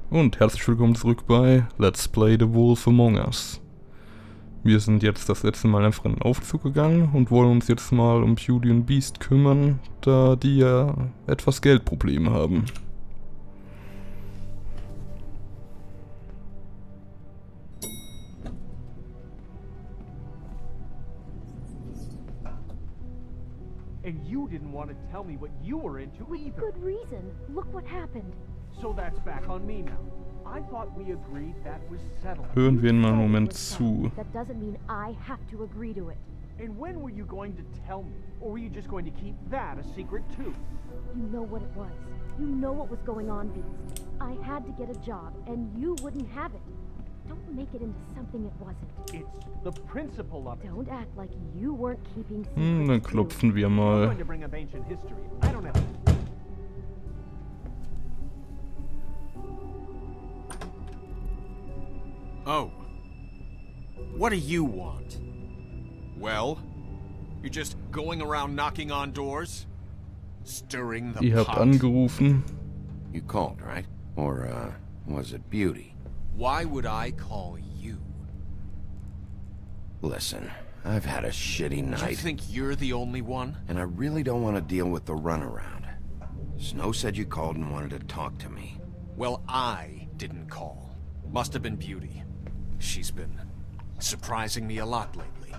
Und herzlich willkommen zurück bei Let's Play The Wolf Among Us. Wir sind jetzt das letzte Mal einfach in den Aufzug gegangen und wollen uns jetzt mal um Beauty und Beast kümmern, da die ja etwas Geldprobleme haben. And you didn't want to tell me what you were into either. Good reason. Look what happened. So that's back on me now. I thought we agreed that was settled. Hören wir ihn mal einen Moment zu. That doesn't mean I have to agree to it. And when were you going to tell me? Or were you just going to keep that a secret too? You know what it was. You know what was going on, Beast. I had to get a job, and you wouldn't have it. Don't make it into something it wasn't. It's the principle of it. Don't act like you weren't keeping secrets. Dann klopfen wir I'm mal. going to bring up ancient history. I don't have. Oh. What do you want? Well, you're just going around knocking on doors? Stirring the Ihr habt pot? angerufen. You called, right? Or, was it Beauty? Why would I call you? Listen, I've had a shitty Do you night, think you're the only one? and I really don't want to deal with the runaround. Snow said you called and wanted to talk to me. Well, I didn't call. Must have been Beauty. She's been surprising me a lot lately.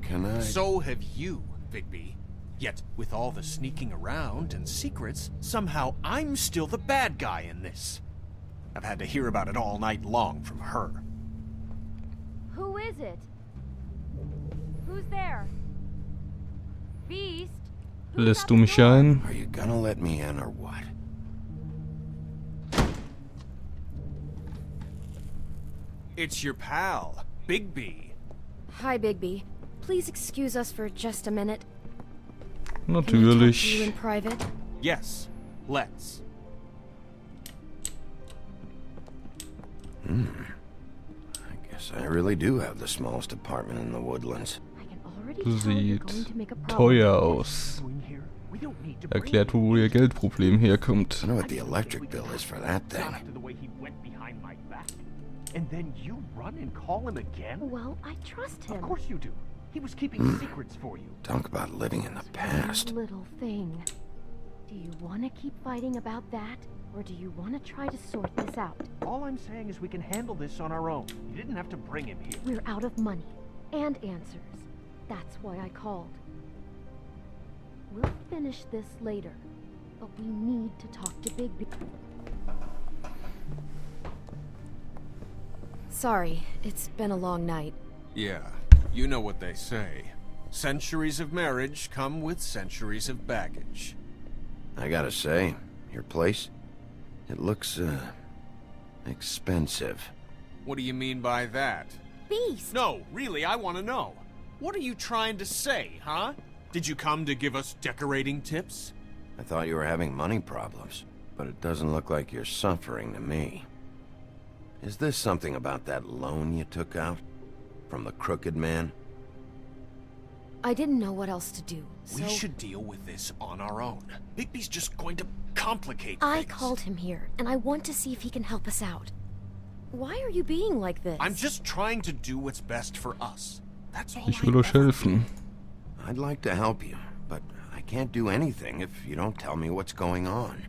Can I... So have you, Bigby. Yet, with all the sneaking around and secrets, somehow I'm still the bad guy in this. I've had to hear about it all night long from her. Who is it? Who's there? Beast? Who's Lässt at du the mich door? ein? Are you gonna let me in or what? It's your pal, Bigby. Hi, Bigby. Please excuse us for just a minute. Can I talk to you Natürlich. in private? Yes, let's. I guess I really do have the smallest apartment in the woodlands. I can already tell you're Sieht going to make a problem. teuer aus. Doing here? We don't need to bring Erklärt, wo ihr Geldproblem herkommt. I know what the electric bill is for that thing. after the way he went behind my back. And then you run and call him again? Well, I trust him. Of course you do. He was keeping secrets for you. Talk about living in the One past. little thing. Do you want to keep fighting about that, or do you want to try to sort this out? All I'm saying is we can handle this on our own. You didn't have to bring him here. We're out of money and answers. That's why I called. We'll finish this later, but we need to talk to Bigby. Sorry, it's been a long night. Yeah, you know what they say. Centuries of marriage come with centuries of baggage. I gotta say, your place, it looks, expensive. What do you mean by that? Beast! No, really, I want to know. What are you trying to say, huh? Did you come to give us decorating tips? I thought you were having money problems, but it doesn't look like you're suffering to me. Is this something about that loan you took out? From the crooked man? I didn't know what else to do, so... We should deal with this on our own. Bigby's just going to complicate I things. called him here, and I want to see if he can help us out. Why are you being like this? I'm just trying to do what's best for us. That's all Ich I will euch ever helfen. I'd like to help you, but I can't do anything if you don't tell me what's going on.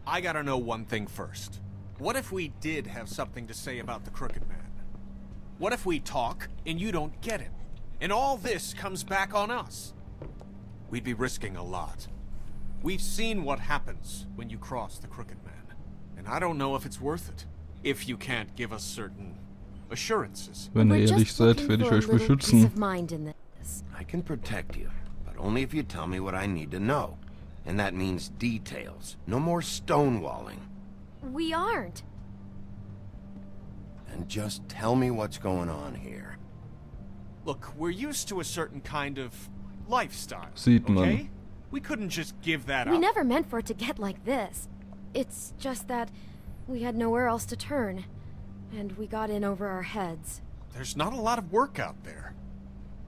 I gotta know one thing first. What if we did have something to say about the Crooked Man? What if we talk and you don't get it? And all this comes back on us? We'd be risking a lot. We've seen what happens when you cross the Crooked Man. And I don't know if it's worth it. If you can't give us certain assurances. Wenn ihr We're ehrlich just seid, looking werde ich for a euch little peace beschützen. of mind in this. I can protect you, but only if you tell me what I need to know. And that means details. No more stonewalling. We aren't. And just tell me what's going on here. Look, we're used to a certain kind of lifestyle. Sieht man. Okay? We couldn't just give that We up. never meant for it to get like this. It's just that we had nowhere else to turn. And we got in over our heads. There's not a lot of work out there.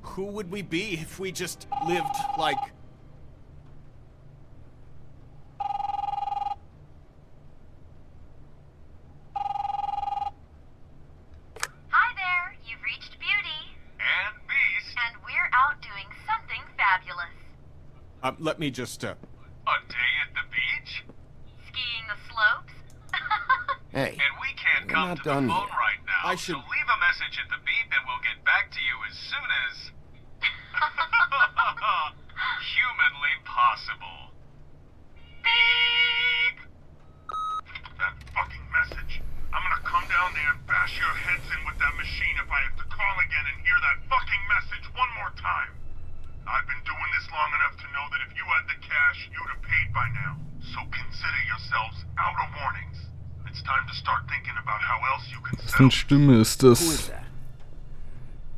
Who would we be if we just lived like... Let me just, A day at the beach? Skiing the slopes? Hey, And we can't we're come not to the done phone yet. right now, I should- so leave a message at the beep and we'll get back to you as soon as... humanly possible. Beep! That fucking message. I'm gonna come down there and bash your heads in with that machine if I have to call again and hear that fucking message one more time. I've been doing this long enough to know that if you had the cash, you'd have paid by now. So consider yourselves out of warnings. It's time to start thinking about how else you can Wessen settle. Stimme ist Who das? is that?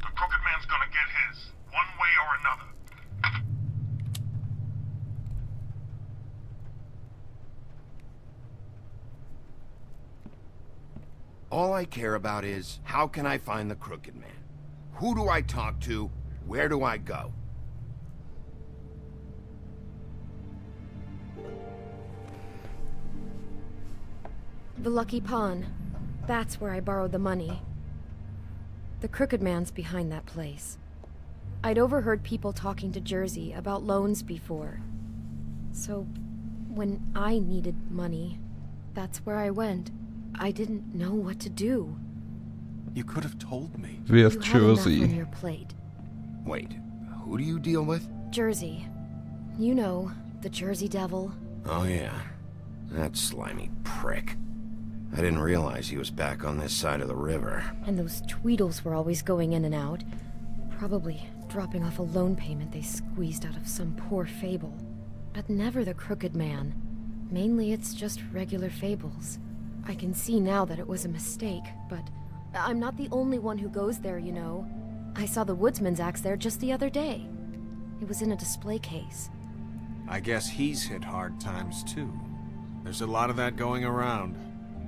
The Crooked Man's gonna get his, one way or another. All I care about is, how can I find the Crooked Man? Who do I talk to? Where do I go? The Lucky Pawn. That's where I borrowed the money. The Crooked Man's behind that place. I'd overheard people talking to Jersey about loans before. So, when I needed money, that's where I went. I didn't know what to do. You could have told me. Wer You ist had enough on Jersey? your plate. Wait, who do you deal with? Jersey. You know, the Jersey Devil. Oh yeah, that slimy prick. I didn't realize he was back on this side of the river. And those Tweedles were always going in and out. Probably dropping off a loan payment they squeezed out of some poor fable. But never the Crooked Man. Mainly it's just regular fables. I can see now that it was a mistake, but I'm not the only one who goes there, you know. I saw the Woodsman's axe there just the other day. It was in a display case. I guess he's hit hard times too. There's a lot of that going around.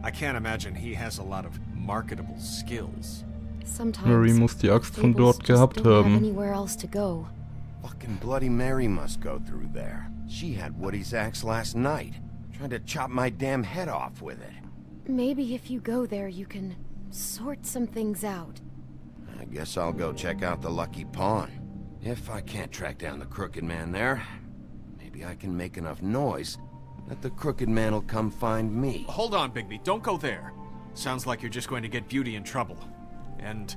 I can't imagine he has a lot of marketable skills. Sometimes Mary muss die Axt von fables dort just gehabt don't have haben. anywhere else to go. Fucking Bloody Mary must go through there. She had Woody's axe last night. Tried to chop my damn head off with it. Maybe if you go there, you can sort some things out. I guess I'll go check out the Lucky Pawn. If I can't track down the Crooked Man there, maybe I can make enough noise that the Crooked Man will come find me. Hold on, Bigby. Don't go there. Sounds like you're just going to get Beauty in trouble. And...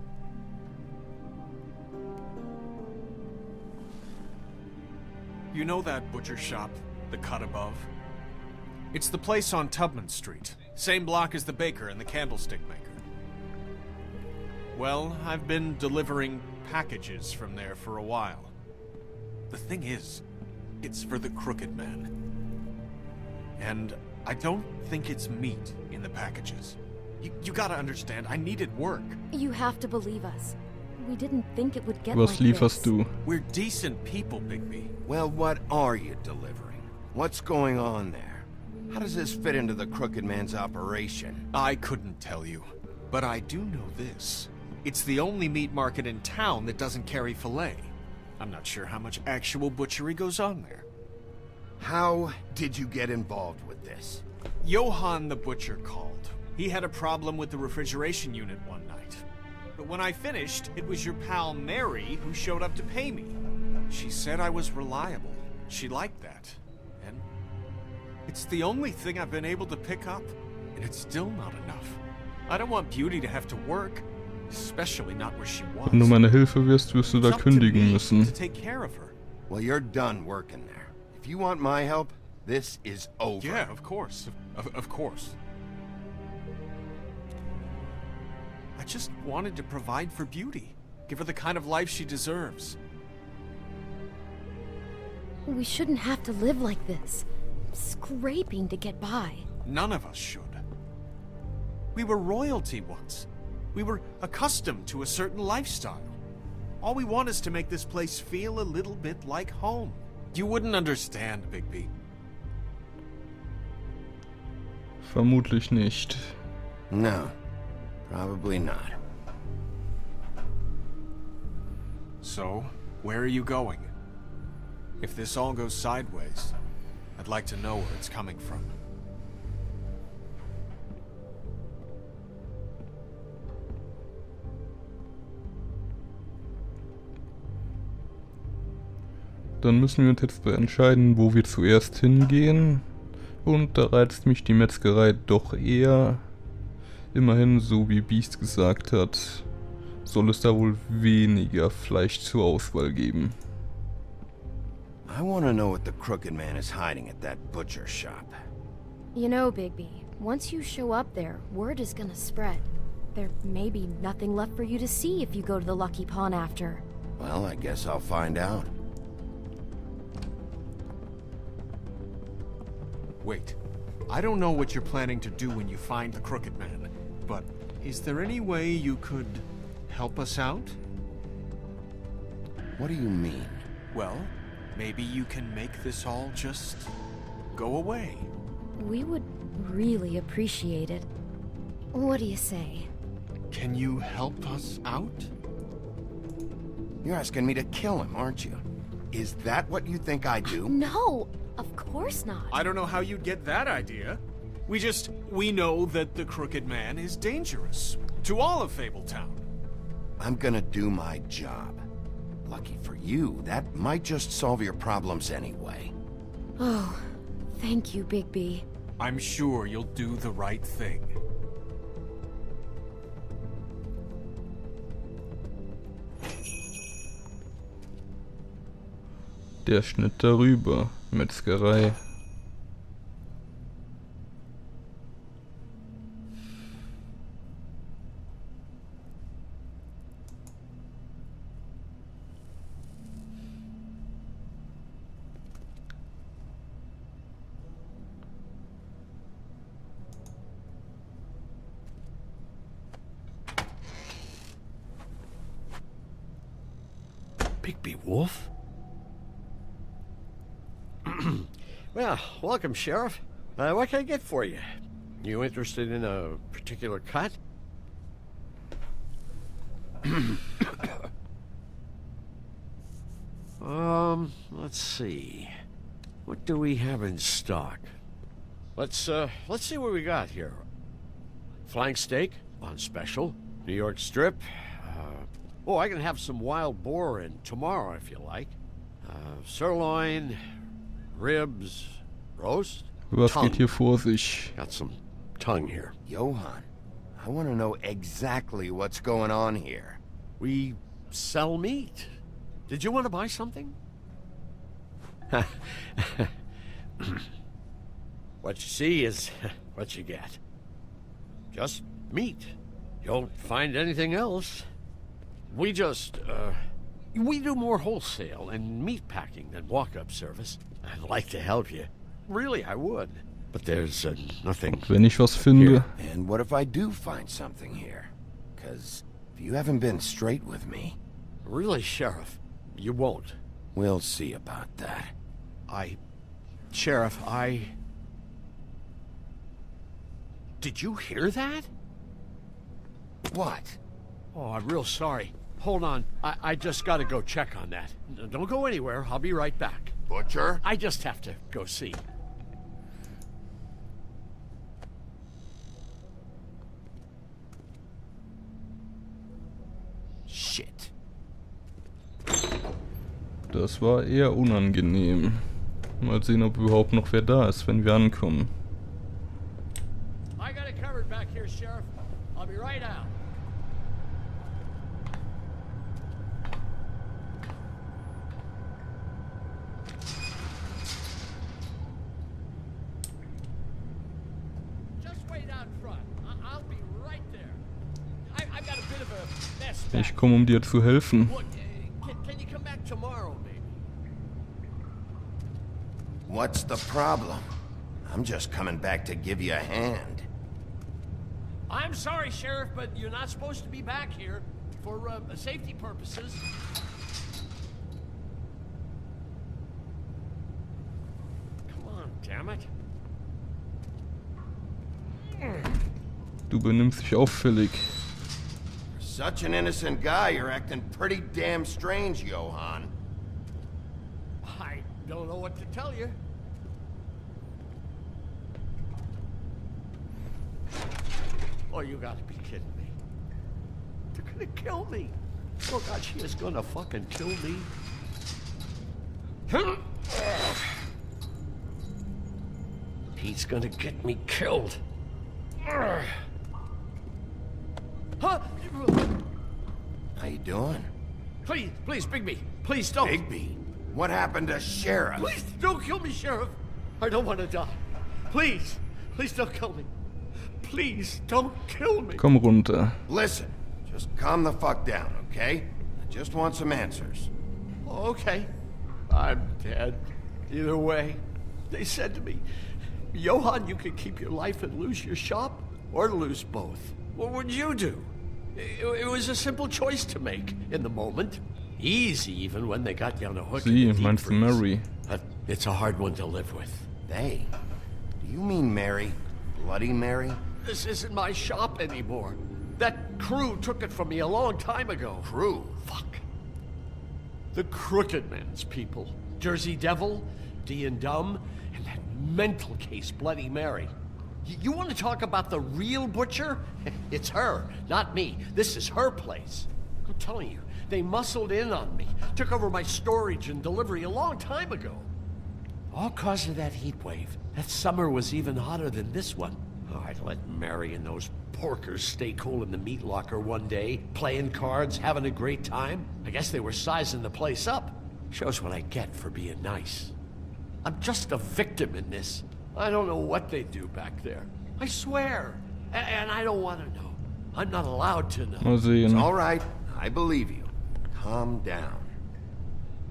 you know that butcher shop, the cut above? It's the place on Tubman Street. Same block as the baker and the candlestick maker. Well, I've been delivering packages from there for a while. The thing is, it's for the Crooked Man. And I don't think it's meat in the packages. You gotta understand, I needed work. You have to believe us. We didn't think it would get Was like lieferst this. du? We're decent people, Bigby. Well, what are you delivering? What's going on there? How does this fit into the Crooked Man's operation? I couldn't tell you, but I do know this. It's the only meat market in town that doesn't carry filet. I'm not sure how much actual butchery goes on there. How did you get involved with this? Johann the butcher called. He had a problem with the refrigeration unit one night. But when I finished, it was your pal Mary who showed up to pay me. She said I was reliable. She liked that. And it's the only thing I've been able to pick up. And it's still not enough. I don't want Beauty to have to work. Especially not where she was. Wenn du meine Hilfe wirst du da It's up to kündigen me müssen. to take care of her. Well, you're done working there. If you want my help, this is over. Yeah, of course. Of course. I just wanted to provide for Beauty. Give her the kind of life she deserves. We shouldn't have to live like this. Scraping to get by. None of us should. We were royalty once. We were accustomed to a certain lifestyle. All we want is to make this place feel a little bit like home. You wouldn't understand, Bigby. Vermutlich nicht. No, probably not. So, where are you going? If this all goes sideways, I'd like to know where it's coming from. Dann müssen wir uns jetzt entscheiden, wo wir zuerst hingehen. Und da reizt mich die Metzgerei doch eher. Immerhin, so wie Beast gesagt hat, soll es da wohl weniger Fleisch zur Auswahl geben. I want to know what the Crooked Man is hiding at that butcher shop. You know, Bigby, once you show up there, word is gonna spread. There may be nothing left for you to see if you go to the Lucky Pawn after. Well, I guess I'll find out. Wait. I don't know what you're planning to do when you find the Crooked Man, but is there any way you could help us out? What do you mean? Well, maybe you can make this all just go away. We would really appreciate it. What do you say? Can you help us out? You're asking me to kill him, aren't you? Is that what you think I do? No, of course not. I don't know how you'd get that idea. We know that the Crooked Man is dangerous to all of Fabletown. I'm gonna do my job. Lucky for you, that might just solve your problems anyway. Oh, thank you, Bigby. I'm sure you'll do the right thing. Der Schnitt darüber. Metzgerei. Bigby Wolf? Well, welcome, Sheriff. What can I get for you? You interested in a particular cut? Let's see. What do we have in stock? Let's see what we got here. Flank steak on special. New York strip. Oh, I can have some wild boar in tomorrow if you like. Sirloin, ribs, roast. Was tongue. geht hier vor sich? Got some tongue here. Johann, I want to know exactly what's going on here. We sell meat. Did you want to buy something? What you see is what you get. Just meat. You don't find anything else. We do more wholesale and meat packing than walk-up service. I'd like to help you. Really, I would. But there's nothing. Wenn ich was finde. And what if I do find something here? Because if you haven't been straight with me... Really, Sheriff, you won't. We'll see about that. Sheriff, Did you hear that? What? Oh, I'm real sorry. Hold on. I just gotta go check on that. Don't go anywhere. I'll be right back. Butcher? I just have to go see. Shit. Das war eher unangenehm. Mal sehen, ob überhaupt noch wer da ist, wenn wir ankommen. I got it covered back here, Sheriff. I'll be right out. Just wait out front. I'll be right there. I've got a bit of a mess back. Ich komme, dir zu helfen. Look, can you come back tomorrow, maybe? What's the problem? I'm just coming back to give you a hand. I'm sorry, Sheriff, but you're not supposed to be back here for safety purposes. Come on, damn it. Du benimmst dich auffällig. For such an innocent guy, you're acting pretty damn strange, Johann. I don't know what to tell you. Oh, you gotta be kidding me. They're gonna kill me. Oh God, she is gonna fucking kill me. He's gonna get me killed. Huh? How you doing? Please, Bigby, please don't. Bigby? What happened to Sheriff? Please don't kill me, Sheriff. I don't want to die. Please don't kill me. Please don't kill me. Komm runter. Listen, just calm the fuck down, okay? I just want some answers. Okay. I'm dead. Either way. They said to me, Johann, you could keep your life and lose your shop, or lose both. What would you do? It was a simple choice to make in the moment. Easy even when they got you on a hook. Sie, meinst du Mary? But it's a hard one to live with. They? Do you mean Mary? Bloody Mary? This isn't my shop anymore. That crew took it from me a long time ago. Crew? Fuck. The Crooked Man's people. Jersey Devil, D and Dumb, and that mental case, Bloody Mary. You want to talk about the real butcher? It's her, not me. This is her place. I'm telling you, they muscled in on me, took over my storage and delivery a long time ago. All cause of that heat wave. That summer was even hotter than this one. Oh, I'd let Mary and those porkers stay cool in the meat locker one day, playing cards, having a great time. I guess they were sizing the place up. Shows what I get for being nice. I'm just a victim in this. I don't know what they do back there. I swear. And I don't want to know. I'm not allowed to know. Mal sehen. It's all right. I believe you. Calm down.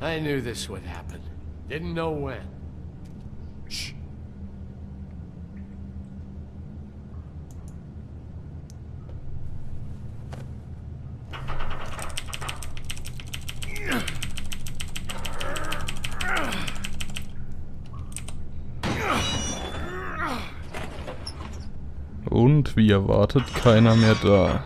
I knew this would happen. Didn't know when. Shh. Und wie erwartet, keiner mehr da.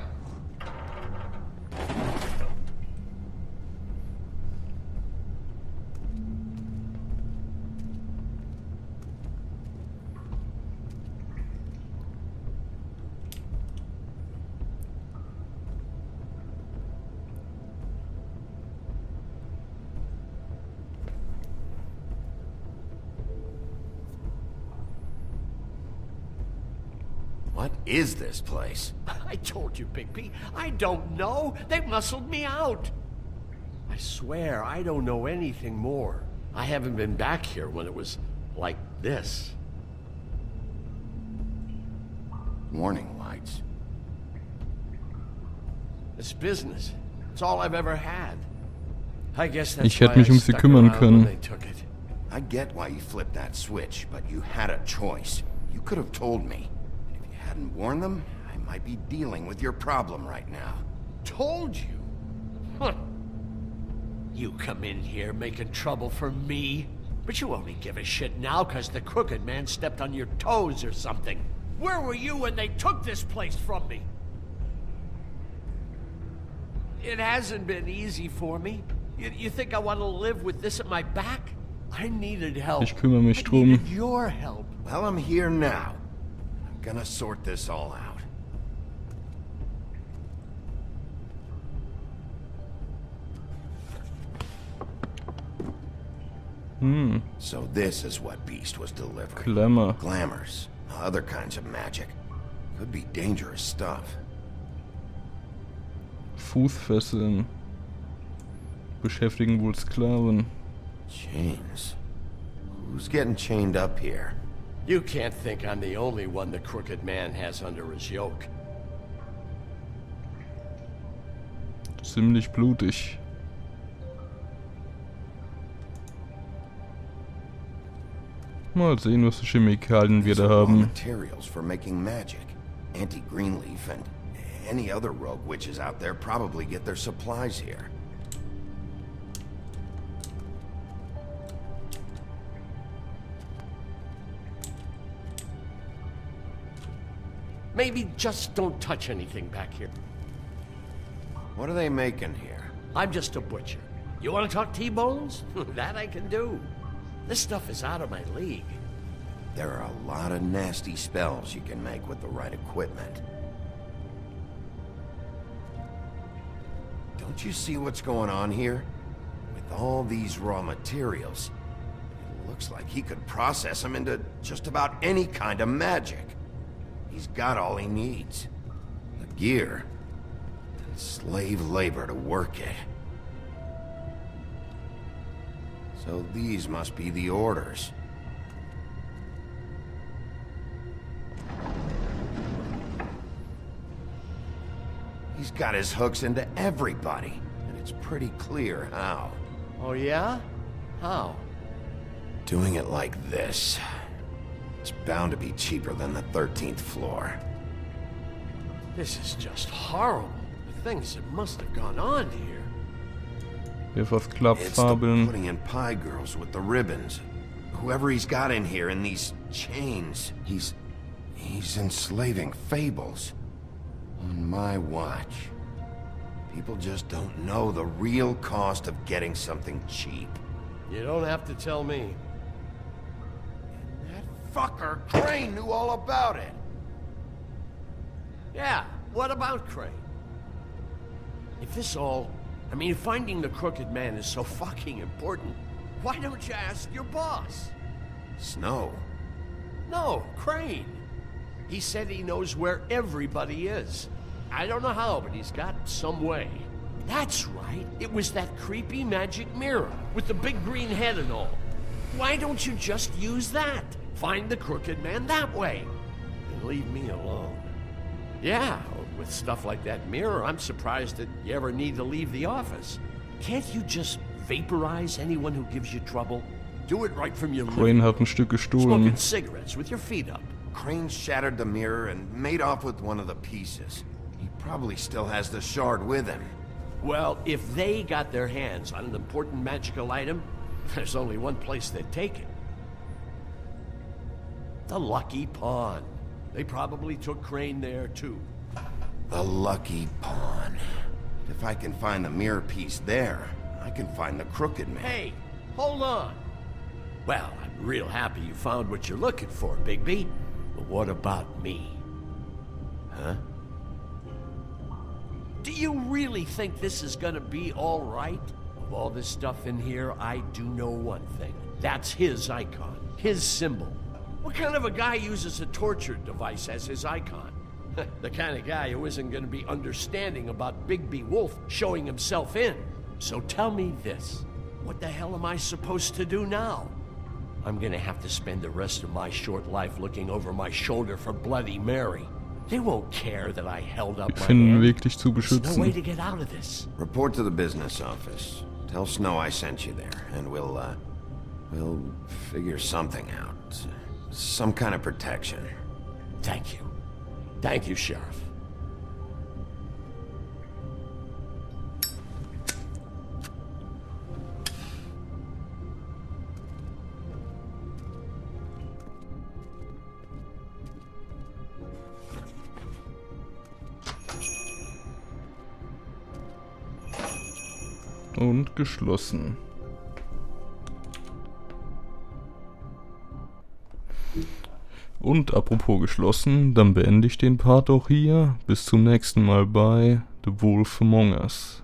What is this place? I told you, Bigby. I don't know. They muscled me out. I swear, I don't know anything more. I haven't been back here when it was like this. Warning lights. It's business. It's all I've ever had. I guess that's Ich hätte why mich I um sie stuck kümmern around when können. they took it. I get why you flipped that switch, but you had a choice. You could have told me. If you hadn't warned them, I might be dealing with your problem right now. Told you? Huh. You come in here making trouble for me, but you only give a shit now because the Crooked Man stepped on your toes or something. Where were you when they took this place from me? It hasn't been easy for me. You think I want to live with this at my back? I needed help. Ich kümmere mich I drum. needed your help. Well, I'm here now. I'm gonna sort this all out. So this is what Beast was delivering. Glamour. Glamours, other kinds of magic. Could be dangerous stuff. Fußfesseln. Beschäftigen wohl Sklaven. Chains. Who's getting chained up here? You can't think I'm the only one the Crooked Man has under his yoke. Ziemlich blutig. Mal sehen, was für Chemikalien wir These da are raw haben. materials for making magic. Anti-Greenleaf and any other rogue witches out there probably get their supplies here. Maybe just don't touch anything back here. What are they making here? I'm just a butcher. You want to talk T-bones? That I can do. This stuff is out of my league. There are a lot of nasty spells you can make with the right equipment. Don't you see what's going on here? With all these raw materials, Looks like he could process him into just about any kind of magic. He's got all he needs. The gear and slave labor to work it. So these must be the orders. He's got his hooks into everybody, and it's pretty clear how. Oh yeah? How? Doing it like this. It's bound to be cheaper than the 13th floor. This is just horrible. The things that must have gone on here. Hier was It's the Klappfabeln. putting in pie girls with the ribbons. Whoever he's got in here in these chains, he's enslaving fables. On my watch. People just don't know the real cost of getting something cheap. You don't have to tell me. That fucker Crane knew all about it. Yeah, what about Crane? If this all... I mean, finding the Crooked Man is so fucking important, why don't you ask your boss? Snow. No, Crane. He said he knows where everybody is. I don't know how, but he's got some way. That's right. It was that creepy magic mirror with the big green head and all. Why don't you just use that? Find the Crooked Man that way. And leave me alone. Yeah, with stuff like that mirror, I'm surprised that you ever need to leave the office. Can't you just vaporize anyone who gives you trouble? Do it right from your Crane living hat ein room. Stück gestohlen. Smoking cigarettes with your feet up. Crane shattered the mirror and made off with one of the pieces. He probably still has the shard with him. Well, if they got their hands on an important magical item, there's only one place they'd take it. The Lucky Pawn. They probably took Crane there, too. The Lucky Pawn. If I can find the mirror piece there, I can find the Crooked Man. Hey, hold on. Well, I'm real happy you found what you're looking for, Bigby. But what about me? Huh? Do you really think this is gonna be all right? Of all this stuff in here, I do know one thing. That's his icon, his symbol. What kind of a guy uses a torture device as his icon? The kind of guy who isn't gonna be understanding about Bigby Wolf showing himself in. So tell me this. What the hell am I supposed to do now? I'm gonna have to spend the rest of my short life looking over my shoulder for Bloody Mary. They won't care that I held up Wir my finden einen hand. Weg, dich zu There's no way beschützen. to get out of this. Report to the business office. Tell Snow I sent you there, and we'll figure something out. Some kind of protection. Thank you. Thank you, Sheriff. Und geschlossen. Und apropos geschlossen, dann beende ich den Part auch hier. Bis zum nächsten Mal bei The Wolf Among Us.